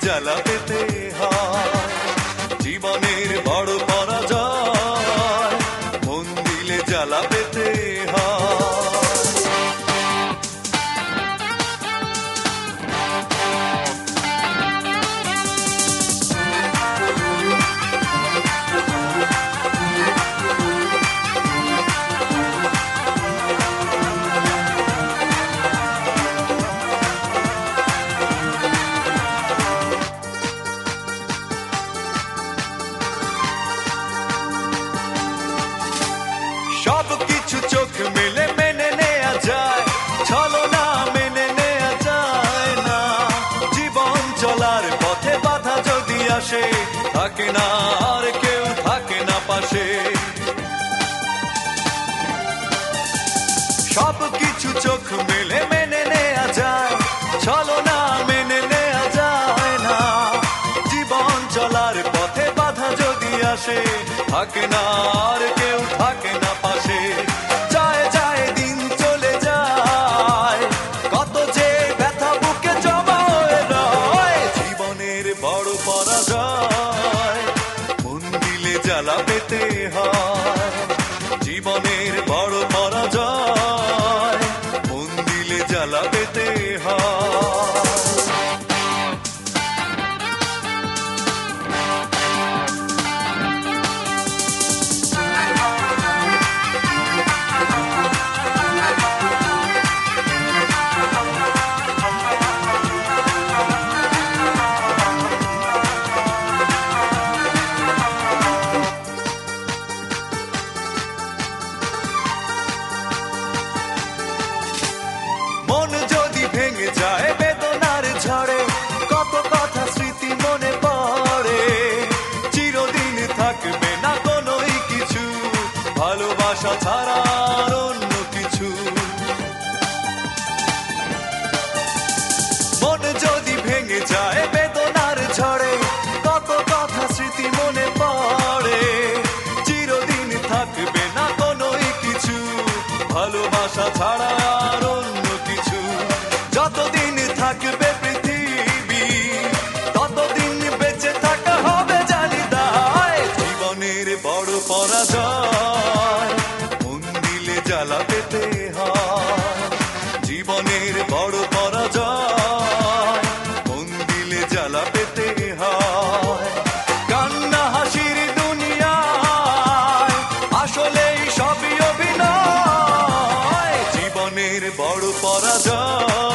জ্বালা পেতে হয়। জীবনের বড় পরাজয়, মন দিলে জ্বালা পেতে হয়। সব কিছু চোখ মেলে মেনে নেয়া যায়, ছলনা মেনে নেয়া যায় না। জীবন চলার পথে বাধা যদি আসে, থাকে না আর কেউ থাকে না পাশে। সব কিছু চোখ মেলে মেনে নেয়া যায়, ছলনা মেনে নেয়া যায় না। জীবন চলার পথে বাধা যদি আসে, থাকে না আর কেউ থাকে না পাশে। যায় যায় দিন চলে যায়, কত যে ব্যথা বুকে জমা হয়ে রয়। জীবনের বড় পরাজয়, মন দিলে জ্বালা পেতে হয়। জীবনের বড় পরাজয়, মন দিলে জ্বালা পেতে হয়। মন যদি ভেঙে যায় বেদনার ঝড়ে, কত কথা স্মৃতি মনে পড়ে। চিরদিন থাকবে না কোনোই কিছু, ভালোবাসা ছাড়া আর অন্য কিছু। মন যদি ভেঙে যায় বেদনার ঝড়ে, কত কথা স্মৃতি মনে পড়ে। চিরদিন থাকবে না কোনোই কিছু, ভালোবাসা ছাড়া আর অন্য কিছু। যতদিন থাকবে পৃথিবী, ততদিন বেঁচে থাকা হবে জানি তাই। জীবনের বড় পরাজয়, মন দিলে জ্বালা পেতে হয়। জীবনের বড় পরাজয়, মন দিলে জ্বালা পেতে হয়। কান্না হাসির দুনিয়ায় আসলেই সবই অভিনয়। জীবনের বড় পরাজয়,